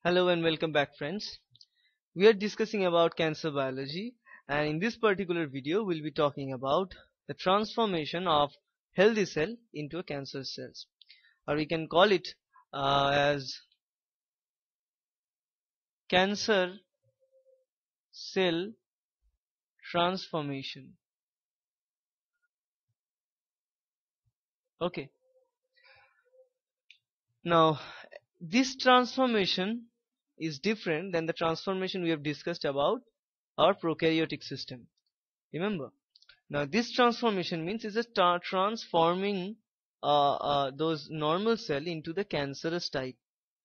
Hello and welcome back, friends. We are discussing about cancer biology, and in this particular video we'll be talking about the transformation of healthy cell into a cancer cells, or we can call it as cancer cell transformation. Okay, now this transformation is different than the transformation we have discussed about our prokaryotic system. Remember, now this transformation means is a transforming those normal cell into the cancerous type.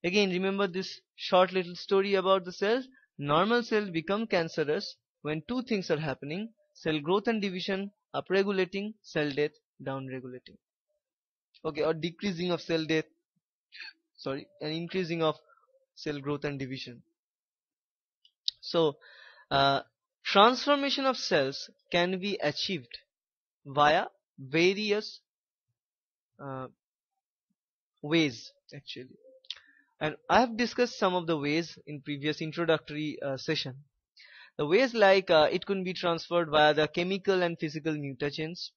Again, remember this short little story about the cells. Normal cell become cancerous when two things are happening: cell growth and division upregulating, cell death downregulating. Okay, or decreasing of cell death, sorry, and increasing of cell growth and division. So transformation of cells can be achieved via various ways actually, and I have discussed some of the ways in previous introductory session. The ways like it can be transferred via the chemical and physical mutagens.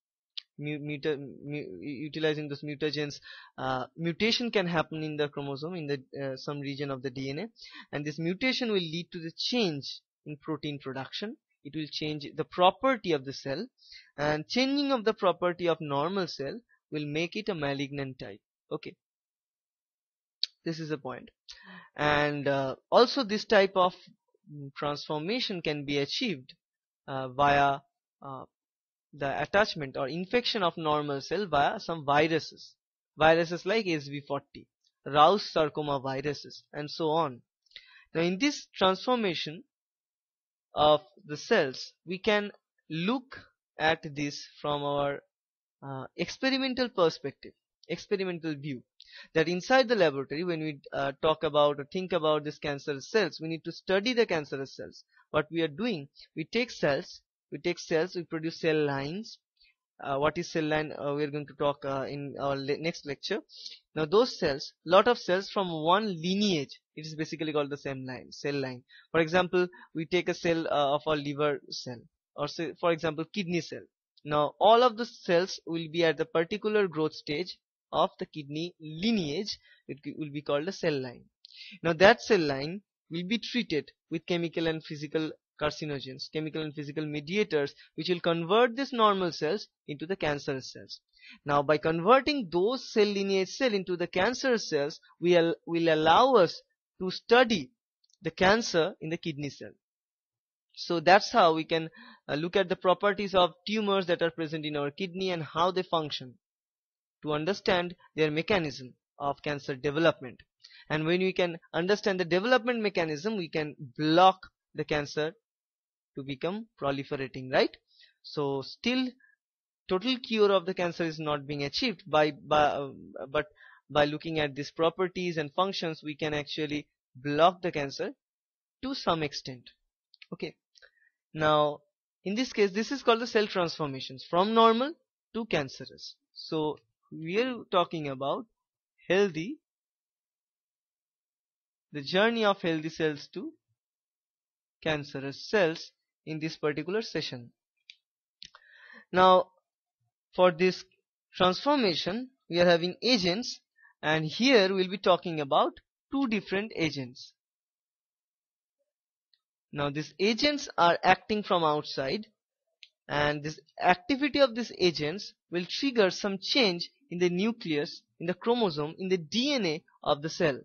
Utilizing those mutagens, mutation can happen in the chromosome in the some region of the DNA, and this mutation will lead to the change in protein production. It will change the property of the cell, and changing of the property of normal cell will make it a malignant type. Okay, this is the point. And also this type of transformation can be achieved via the attachment or infection of normal cell via some viruses like SV40, Rous sarcoma viruses, and so on. Now in this transformation of the cells, we can look at this from our experimental perspective, experimental view, that inside the laboratory, when we talk about or think about this cancerous cells, we need to study the cancerous cells. What we are doing, we take cells, we produce cell lines. What is cell line? We are going to talk in our next lecture. Now those cells, lot of cells from one lineage, it is basically called the same line, cell line. For example, we take a cell of a liver cell, or say for example kidney cell. Now all of the cells will be at the particular growth stage of the kidney lineage. It will be called a cell line. Now that cell line will be treated with chemical and physical carcinogens, chemical and physical mediators, which will convert these normal cells into the cancerous cells. Now by converting those cell lineage cell into the cancerous cells, will allow us to study the cancer in the kidney cell. So that's how we can look at the properties of tumors that are present in our kidney and how they function, to understand their mechanism of cancer development. And when we can understand the development mechanism, we can block the cancer to become proliferating, right? So still total cure of the cancer is not being achieved but by looking at these properties and functions, we can actually block the cancer to some extent. Okay, now in this case, this is called the cell transformations from normal to cancerous. So we are talking about the journey of healthy cells to cancerous cells in this particular session. Now for this transformation, we are having agents, and here we'll be talking about two different agents. Now these agents are acting from outside, and this activity of these agents will trigger some change in the nucleus, in the chromosome, in the DNA of the cell,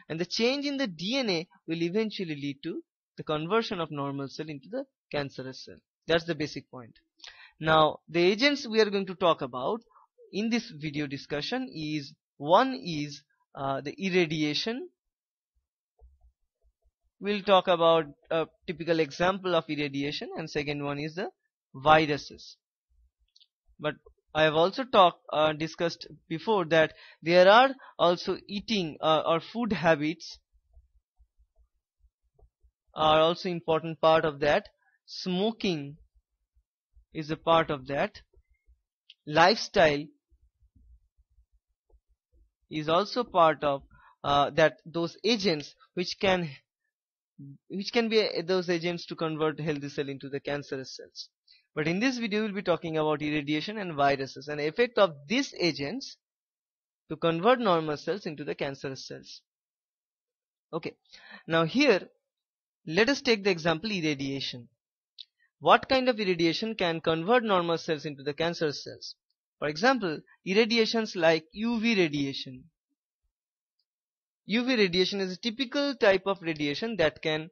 and the change in the DNA will eventually lead to the conversion of normal cell into the cancerous cell. That's the basic point. Now the agents we are going to talk about in this video discussion is, one is the irradiation. We'll talk about a typical example of irradiation, and second one is the viruses. But I have also discussed before that there are also eating or food habits are also important part of that. Smoking is a part of that. Lifestyle is also part of that those agents which can be those agents to convert healthy cell into the cancerous cells. But in this video, we'll be talking about irradiation and viruses and the effect of these agents to convert normal cells into the cancerous cells. Okay, now here let us take the example irradiation. What kind of irradiation can convert normal cells into the cancerous cells? For example, irradiations like UV radiation. UV radiation is a typical type of radiation that can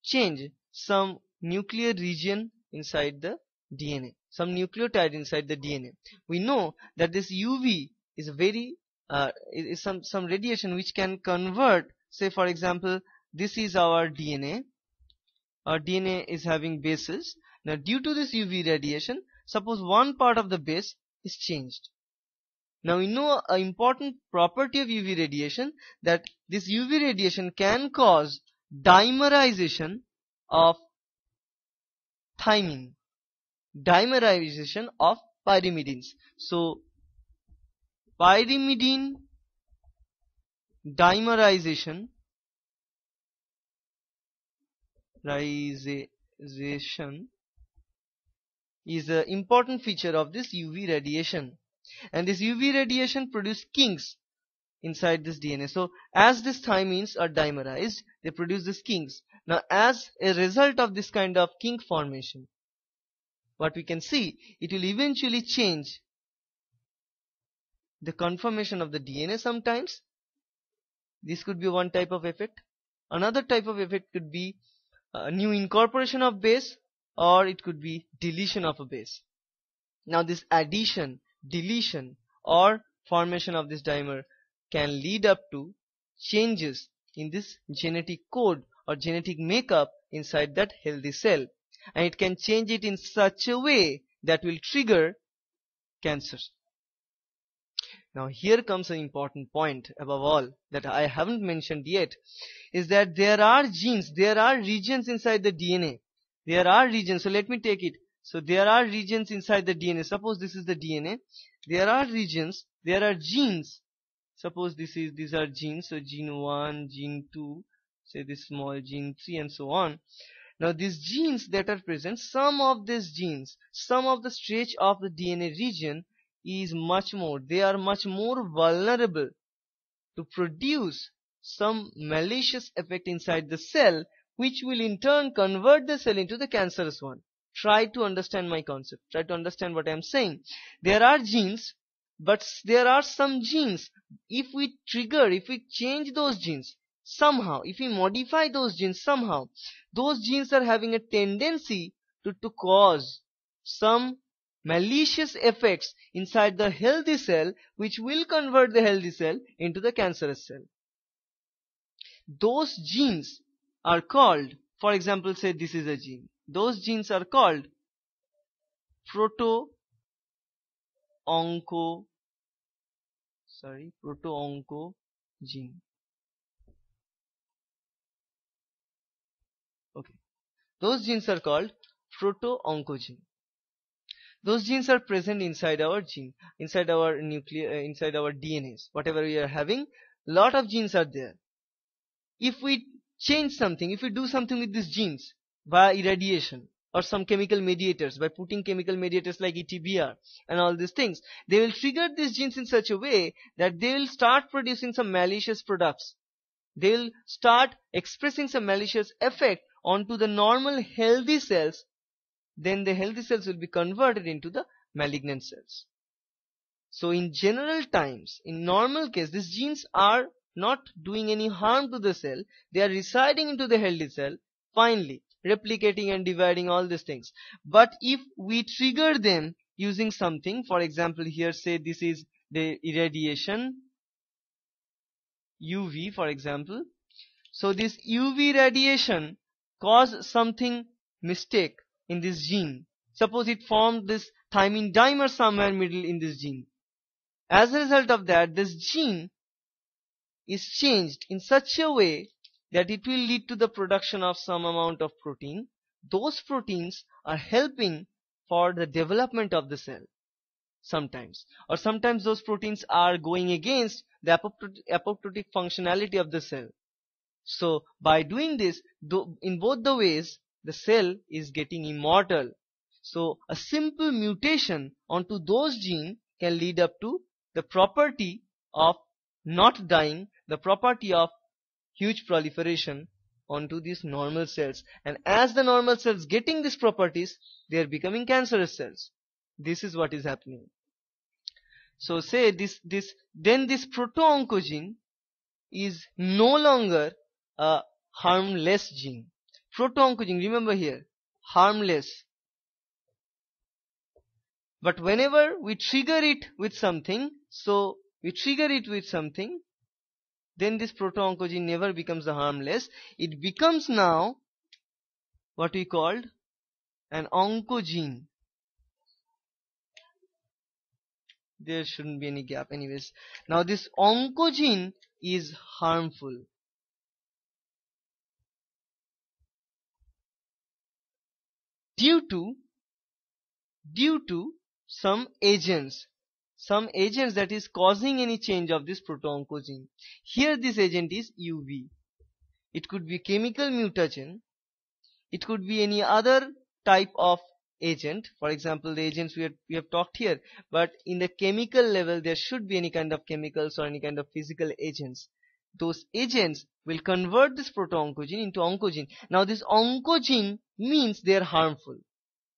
change some nuclear region inside the DNA, some nucleotide inside the DNA. We know that this UV is a very is some radiation which can convert, say for example, this is our DNA. Our DNA is having bases. Now due to this UV radiation, suppose one part of the base is changed. Now we know an important property of UV radiation, that this UV radiation can cause dimerization of thymine, dimerization of pyrimidines. So pyrimidine dimerization is an important feature of this UV radiation, and this UV radiation produces kinks inside this DNA. So as these thymines are dimerized, they produce these kinks. Now as a result of this kind of kink formation, what we can see, it will eventually change the conformation of the DNA sometimes. This could be one type of effect. Another type of effect could be a new incorporation of base, or it could be deletion of a base. Now this addition, deletion or formation of this dimer can lead up to changes in this genetic code or genetic makeup inside that healthy cell, and it can change it in such a way that will trigger cancer. Now here comes an important point above all that I haven't mentioned yet, is that there are genes, there are regions inside the DNA. There are regions, so let me take it. So there are regions inside the DNA. Suppose this is the DNA. There are regions, there are genes. Suppose these are genes, so gene 1, gene 2, say this small gene 3 and so on. Now these genes that are present, some of these genes, some of the stretch of the DNA region is much more, they are much more vulnerable to produce some malicious effect inside the cell, which will in turn convert the cell into the cancerous one. Try to understand my concept. Try to understand what I am saying. There are genes, but there are some genes, if we change those genes somehow, if we modify those genes somehow, those genes are having a tendency to cause some malicious effects inside the healthy cell, which will convert the healthy cell into the cancerous cell. Those genes are called, for example, say this is a gene. Those genes are called proto-onco gene. Okay, those genes are called proto-oncogene. Those genes are present inside our inside our DNAs. Whatever we are having, lot of genes are there. If we change something, if we do something with these genes via irradiation or some chemical mediators, by putting chemical mediators like ETBR and all these things, they will trigger these genes in such a way that they will start producing some malicious products. They will start expressing some malicious effect onto the normal healthy cells. Then the healthy cells will be converted into the malignant cells. So in general times, in normal case, these genes are not doing any harm to the cell. They are residing into the healthy cell, finally replicating and dividing, all these things. But if we trigger them using something, for example here say this is the irradiation UV, for example. So this UV radiation caused something mistake in this gene. Suppose it formed this thymine dimer somewhere middle in this gene. As a result of that, this gene is changed in such a way that it will lead to the production of some amount of protein. Those proteins are helping for the development of the cell. sometimes, or sometimes those proteins are going against the apoptotic functionality of the cell. So by doing this, in both the ways, the cell is getting immortal. So a simple mutation onto those genes can lead up to the property of not dying, the property of huge proliferation onto these normal cells. And as the normal cells getting these properties, they are becoming cancerous cells. This is what is happening. So say then this proto-oncogene is no longer a harmless gene. Proto-oncogene, remember here, harmless. But whenever we trigger it with something, then this proto-oncogene never becomes a harmless. It becomes now what we called an oncogene. There shouldn't be any gap anyways. Now this oncogene is harmful. Due to some agents that is causing any change of this proto-oncogene. Here this agent is UV. It could be chemical mutagen. It could be any other type of agent. For example, the agents we have talked here. But in the chemical level, there should be any kind of chemicals or any kind of physical agents. Those agents will convert this proto-oncogene into oncogene. Now this oncogene means they are harmful.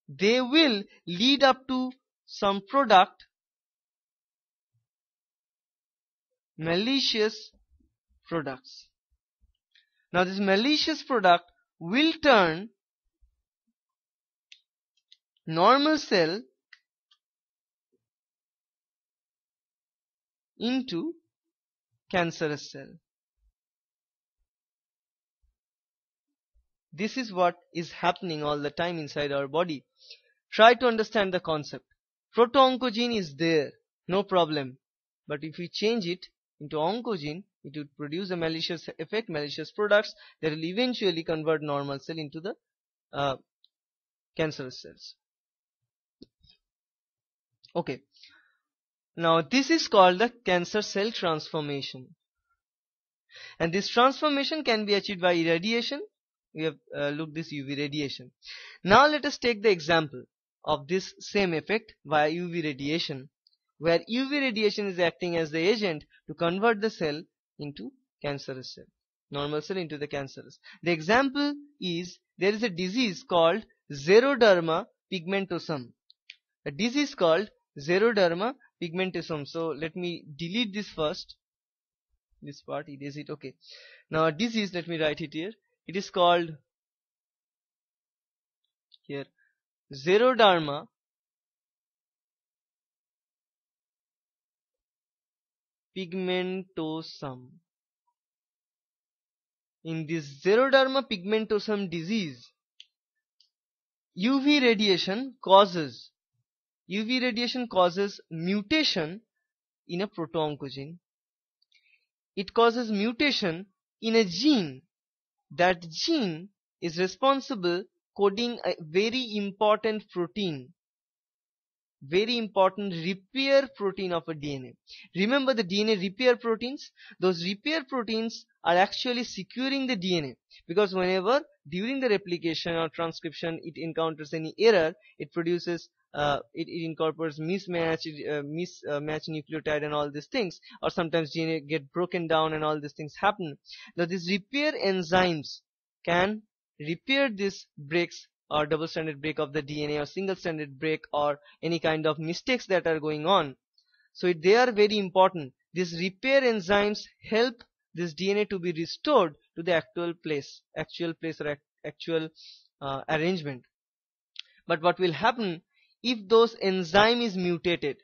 They will lead up to some product, malicious products. Now this malicious product will turn normal cell into cancerous cell. This is what is happening all the time inside our body. Try to understand the concept. Proto-oncogene is there, no problem. But if we change it into oncogene, it would produce a malicious effect, malicious products that will eventually convert normal cell into the cancerous cells. Okay. Now this is called the cancer cell transformation. And this transformation can be achieved by irradiation. We have looked this UV radiation. Now let us take the example of this same effect via UV radiation, where UV radiation is acting as the agent to convert the cell into cancerous cell, normal cell into the cancerous. The example is there is a disease called xeroderma pigmentosum. A disease called xeroderma pigmentosum. So let me delete this first. This part, erase it. Okay. Now a disease, let me write it here. It is called here xeroderma pigmentosum. In this xeroderma pigmentosum disease, UV radiation causes mutation in a proto-oncogene. It causes mutation in a gene. That gene is responsible coding a very important protein, very important repair protein of a DNA. Remember the DNA repair proteins? Those repair proteins are actually securing the DNA, because whenever during the replication or transcription it encounters any error, it produces it incorporates mismatch nucleotide and all these things, or sometimes DNA get broken down and all these things happen. Now these repair enzymes can repair these breaks or double stranded break of the DNA or single stranded break or any kind of mistakes that are going on. So they are very important. These repair enzymes help this DNA to be restored to the actual place or actual arrangement. But what will happen if those enzyme is mutated?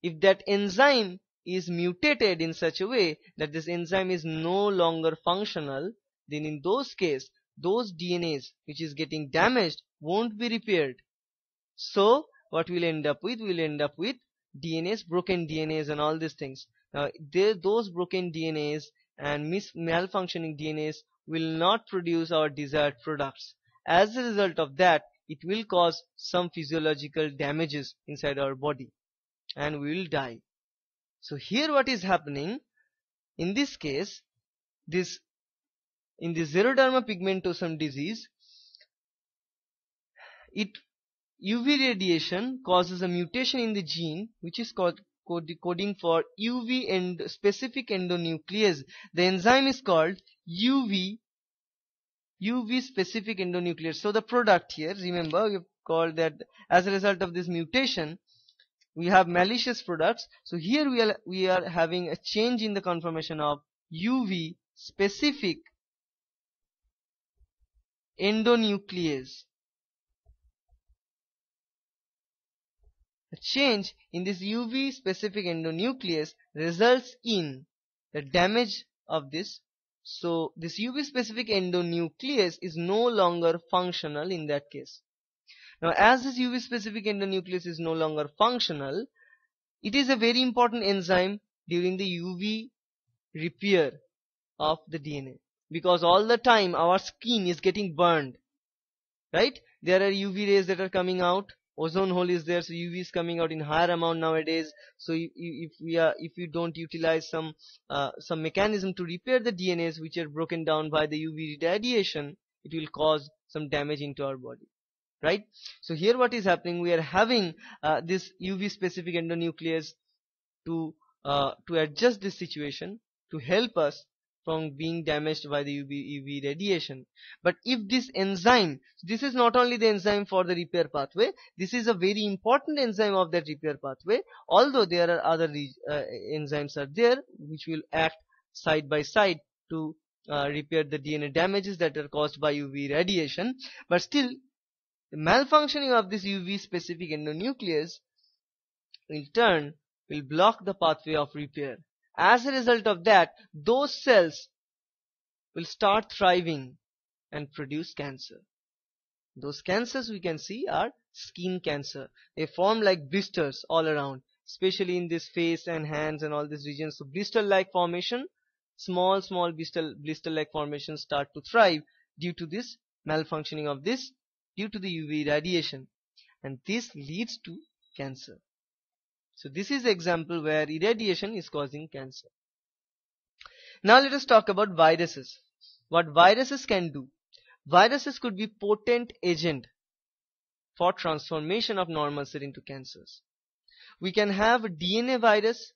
If that enzyme is mutated in such a way that this enzyme is no longer functional, then in those cases, those DNAs which is getting damaged won't be repaired. So what we'll end up with? We'll end up with DNAs, broken DNAs and all these things. Now those broken DNAs and malfunctioning DNAs will not produce our desired products. As a result of that, it will cause some physiological damages inside our body. and we will die. So here what is happening in this case, this in the xeroderma pigmentosum disease, it UV radiation causes a mutation in the gene which is called coding for UV and specific endonuclease. The enzyme is called UV specific endonuclease. So the product here, remember, we called that as a result of this mutation we have malicious products. So here we are having a change in the conformation of UV specific endonuclease. A change in this UV specific endonuclease results in the damage of this. So this UV specific endonuclease is no longer functional in that case. Now as this UV specific endonuclease is no longer functional, it is a very important enzyme during the UV repair of the DNA, because all the time our skin is getting burned, right? There are UV rays that are coming out, ozone hole is there, so UV is coming out in higher amount nowadays. So if we don't utilize some mechanism to repair the DNAs which are broken down by the UV radiation, it will cause some damage into our body, right? So here what is happening, we are having this UV specific endonuclease to adjust this situation, to help us from being damaged by the UV radiation. But if this enzyme, this is not only the enzyme for the repair pathway, this is a very important enzyme of that repair pathway, although there are other enzymes are there which will act side by side to repair the DNA damages that are caused by UV radiation. But still, the malfunctioning of this UV specific endonuclease in turn will block the pathway of repair. As a result of that, those cells will start thriving and produce cancer. Those cancers we can see are skin cancer. They form like blisters all around, especially in this face and hands and all these regions. So blister-like formation, small blister-like formations start to thrive due to this malfunctioning of this, due to the UV radiation, and this leads to cancer. So this is the example where irradiation is causing cancer. Now let us talk about viruses. What viruses can do. Viruses could be potent agent for transformation of normal cell into cancers. We can have a DNA virus,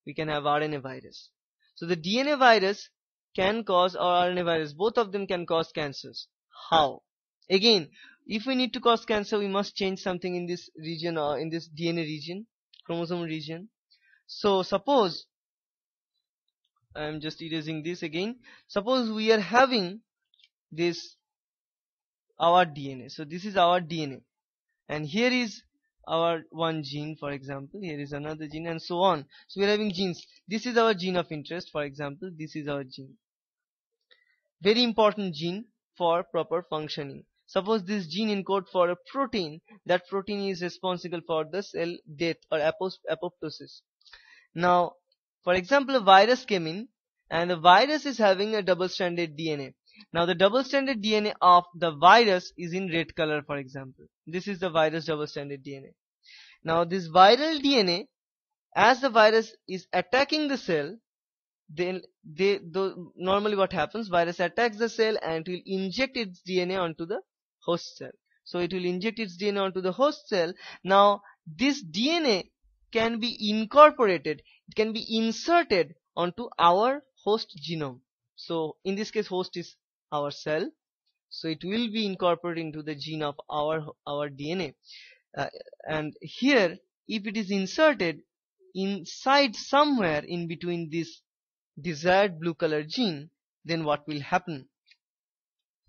we can have RNA virus. So the DNA virus can cause, or RNA virus, both of them can cause cancers. How? Again, if we need to cause cancer, we must change something in this region, or in this DNA region, chromosome region. So suppose, I am just erasing this again. Suppose we are having this, our DNA. So this is our DNA, and here is our one gene, for example, here is another gene, and so on. So we are having genes. This is our gene of interest, for example, this is our gene. Very important gene for proper functioning. Suppose this gene encodes for a protein. That protein is responsible for the cell death or apoptosis. Now, for example, a virus came in, and the virus is having a double-stranded DNA. Now, the double-stranded DNA of the virus is in red color, for example. This is the virus double-stranded DNA. Now, this viral DNA, as the virus is attacking the cell, then normally what happens, virus attacks the cell and it will inject its DNA onto the host cell. So it will inject its DNA onto the host cell. Now this DNA can be incorporated, it can be inserted onto our host genome. So in this case, host is our cell, so it will be incorporated into the gene of our DNA. And here, if it is inserted inside somewhere in between this desired blue color gene, then what will happen?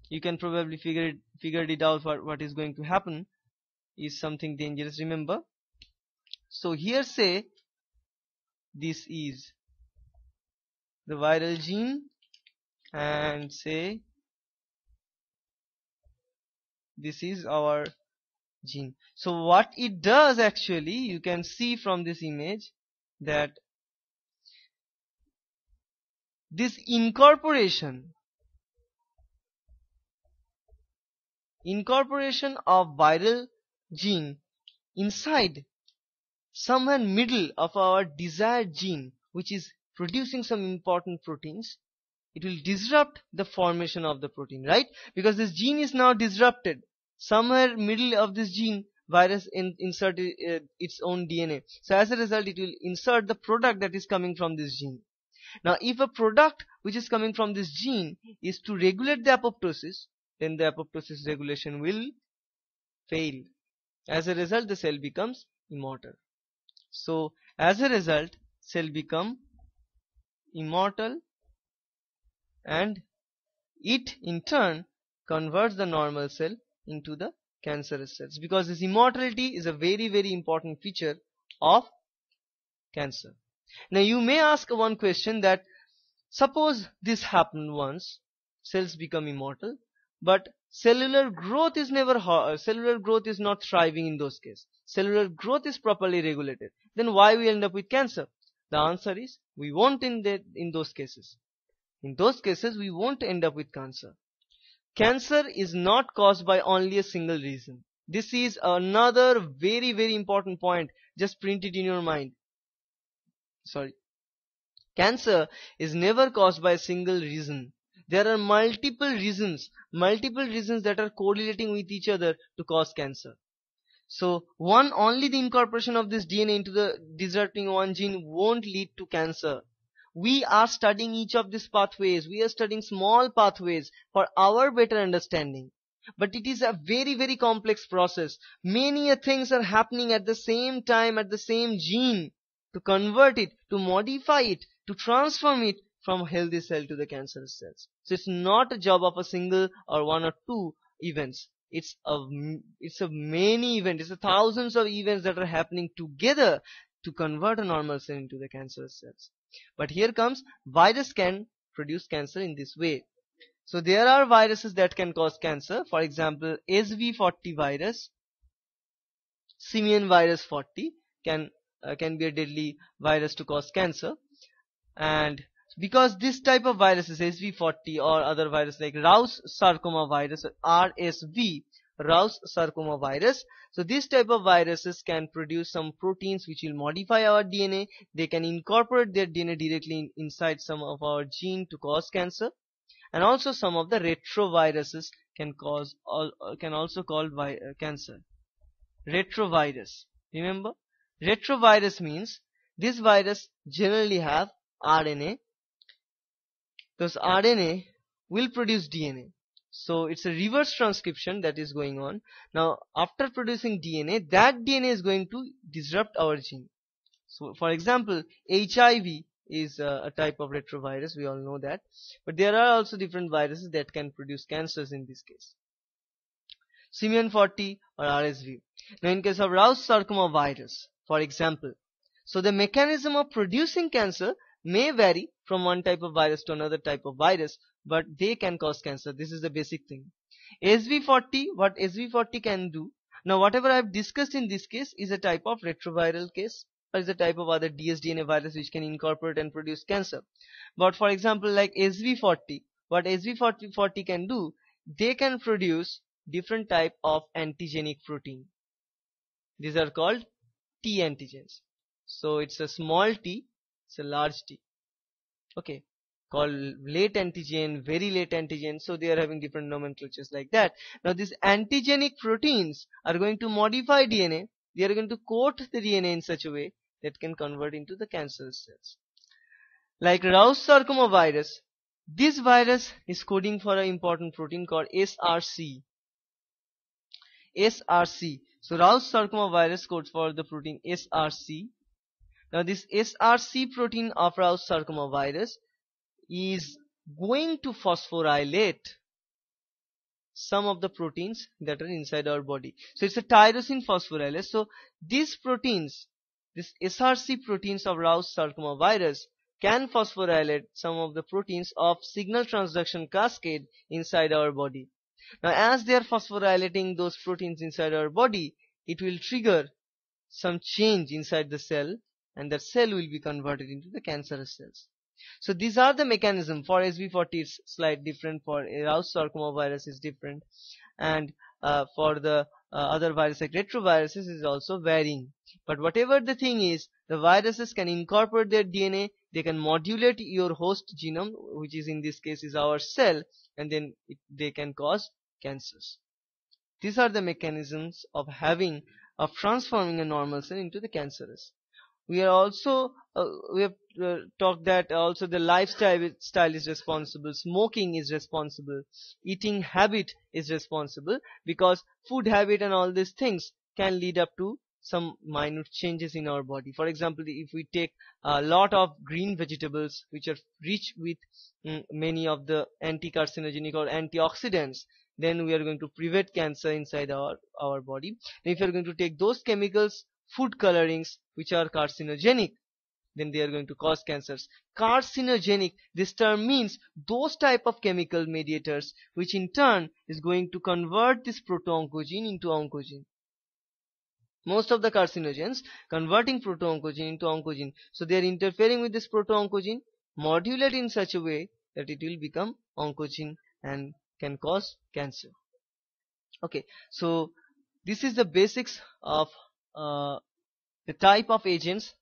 You can probably figured it out. What is going to happen is something dangerous, remember. So here, say this is the viral gene, and say this is our gene. So what it does actually, you can see from this image that this incorporation of viral gene inside somewhere middle of our desired gene, which is producing some important proteins, it will disrupt the formation of the protein, right? Because this gene is now disrupted. Somewhere middle of this gene, virus insert its own DNA. So as a result, it will insert the product that is coming from this gene. Now, if a product which is coming from this gene is to regulate the apoptosis, then the apoptosis regulation will fail. As a result, the cell becomes immortal. So, as a result, cell become immortal, and it in turn converts the normal cell into the cancerous cells, because this immortality is a very, very important feature of cancer. Now you may ask one question, that suppose this happened once, cells become immortal, but cellular growth is cellular growth is not thriving in those cases. Cellular growth is properly regulated. Then why we end up with cancer? The answer is we won't in those cases. In those cases, we won't end up with cancer. Cancer is not caused by only a single reason. This is another very, very important point. Just print it in your mind. Sorry. Cancer is never caused by a single reason. There are multiple reasons that are correlating with each other to cause cancer. So only the incorporation of this DNA into the disrupting one gene won't lead to cancer. We are studying each of these pathways. We are studying small pathways for our better understanding. But it is a very, very complex process. Many things are happening at the same time, at the same gene, to convert it, to modify it, to transform it from healthy cell to the cancerous cells. So it's not a job of a single or one or two events. It's a many events. It's a thousands of events that are happening together to convert a normal cell into the cancerous cells. But here comes, virus can produce cancer in this way. So there are viruses that can cause cancer. For example, SV40 virus, simian virus 40 can be a deadly virus to cause cancer. And because this type of viruses, SV40 or other virus like Rous sarcoma virus, RSV, Rous sarcoma virus. So this type of viruses can produce some proteins which will modify our DNA. They can incorporate their DNA directly inside some of our gene to cause cancer. And also some of the retroviruses can also cause cancer. Retrovirus. Remember, retrovirus means this virus generally have RNA. Those RNA will produce DNA. So it's a reverse transcription that is going on. Now after producing DNA, that DNA is going to disrupt our gene. So for example, HIV is a type of retrovirus, we all know that. But there are also different viruses that can produce cancers in this case. Simian 40 or RSV. Now in case of Rous sarcoma virus, for example, so the mechanism of producing cancer may vary from one type of virus to another type of virus, but they can cause cancer. This is the basic thing. SV40, what SV40 can do, now whatever I have discussed in this case is a type of retroviral case, or is a type of other dsDNA virus which can incorporate and produce cancer. But for example, like SV40, what SV40 can do, they can produce different type of antigenic protein. These are called T antigens. So it's a small t, it's a large T. Okay, called late antigen, very late antigen. So they are having different nomenclatures like that. Now these antigenic proteins are going to modify DNA. They are going to coat the DNA in such a way that can convert into the cancerous cells. Like Rous sarcoma virus, this virus is coding for an important protein called SRC. SRC. So Rous sarcoma virus codes for the protein SRC. Now this SRC protein of Rous sarcoma virus is going to phosphorylate some of the proteins that are inside our body. So it's a tyrosine phosphorylase. So these proteins, this SRC proteins of Rous sarcoma virus can phosphorylate some of the proteins of signal transduction cascade inside our body. Now as they are phosphorylating those proteins inside our body, it will trigger some change inside the cell, and that cell will be converted into the cancerous cells. So these are the mechanism. For SV40 it's slightly different, for Rous sarcoma virus is different, and for the other virus like retroviruses is also varying. But whatever the thing is, the viruses can incorporate their DNA, they can modulate your host genome, which is in this case is our cell, and then they can cause cancers. These are the mechanisms of transforming a normal cell into the cancerous. We are also we have talked that also the lifestyle is responsible, smoking is responsible, eating habit is responsible, because food habit and all these things can lead up to some minute changes in our body. For example, if we take a lot of green vegetables which are rich with many of the anti-carcinogenic or antioxidants, then we are going to prevent cancer inside our body. And if you are going to take those chemicals, food colorings which are carcinogenic, then they are going to cause cancers. Carcinogenic, this term means those type of chemical mediators which in turn is going to convert this proto-oncogene into oncogene. Most of the carcinogens converting proto-oncogene into oncogene, so they are interfering with this proto-oncogene, modulate in such a way that it will become oncogene and can cause cancer. Okay, so this is the basics of the type of agents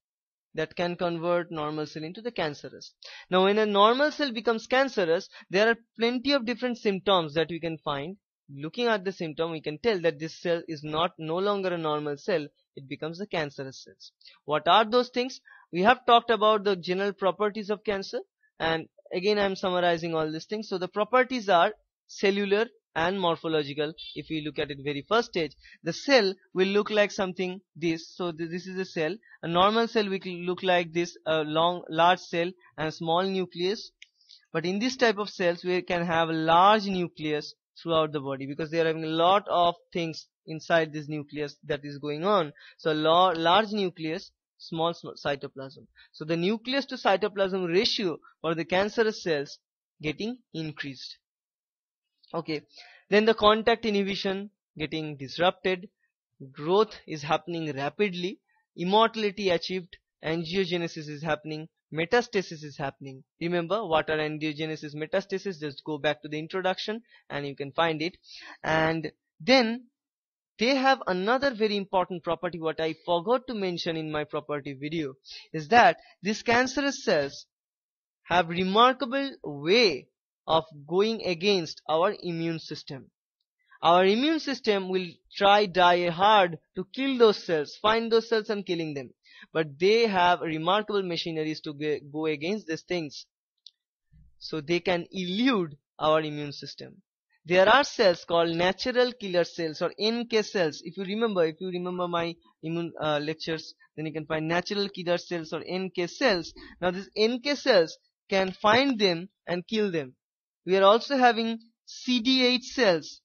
that can convert normal cell into the cancerous. Now when a normal cell becomes cancerous, there are plenty of different symptoms that we can find. Looking at the symptom, we can tell that this cell is no longer a normal cell, it becomes a cancerous cell. What are those things? We have talked about the general properties of cancer, and again I am summarizing all these things. So the properties are cellular and morphological. If we look at it very first stage, the cell will look like something this. So this is a cell. A normal cell will look like this, a large cell and a small nucleus. But in this type of cells, we can have a large nucleus throughout the body, because they are having a lot of things inside this nucleus that is going on. So large nucleus, small cytoplasm. So the nucleus to cytoplasm ratio for the cancerous cells getting increased. Okay, then the contact inhibition getting disrupted, growth is happening rapidly, immortality achieved, angiogenesis is happening, metastasis is happening. Remember what are angiogenesis, metastasis? Just go back to the introduction and you can find it. And then they have another very important property, what I forgot to mention in my property video, is that these cancerous cells have remarkable way of going against our immune system. Our immune system will die hard to kill those cells, find those cells and killing them. But they have remarkable machineries to go against these things. So they can elude our immune system. There are cells called natural killer cells or NK cells. If you remember my immune lectures, then you can find natural killer cells or NK cells. Now these NK cells can find them and kill them. We are also having CD8 cells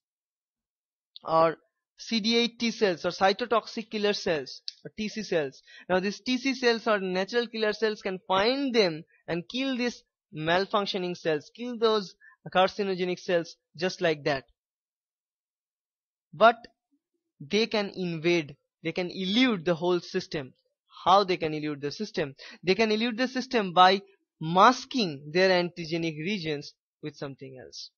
or CD8 T cells or cytotoxic killer cells or TC cells. Now these TC cells or natural killer cells can find them and kill these malfunctioning cells, kill those carcinogenic cells just like that. But they can invade, they can elude the whole system. How they can elude the system? They can elude the system by masking their antigenic regions with something else.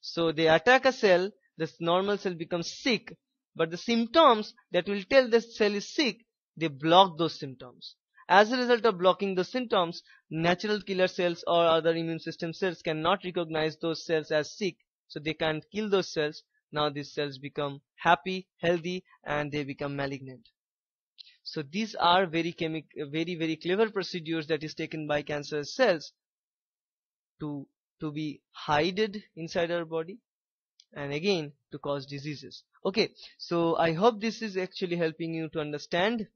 So they attack a cell, this normal cell becomes sick, but the symptoms that will tell the cell is sick, they block those symptoms. As a result of blocking the symptoms, natural killer cells or other immune system cells cannot recognize those cells as sick, so they can't kill those cells. Now these cells become happy, healthy, and they become malignant. So these are very clever procedures that is taken by cancerous cells to be hidden inside our body, and again to cause diseases. Okay, so I hope this is actually helping you to understand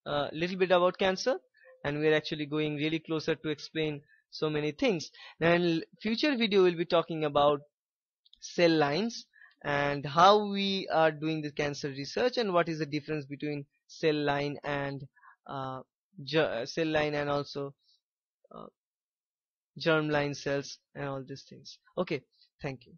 a little bit about cancer, and we are actually going really closer to explain so many things. Now in future video we'll be talking about cell lines and how we are doing the cancer research, and what is the difference between cell line and also germline cells and all these things. Okay, thank you.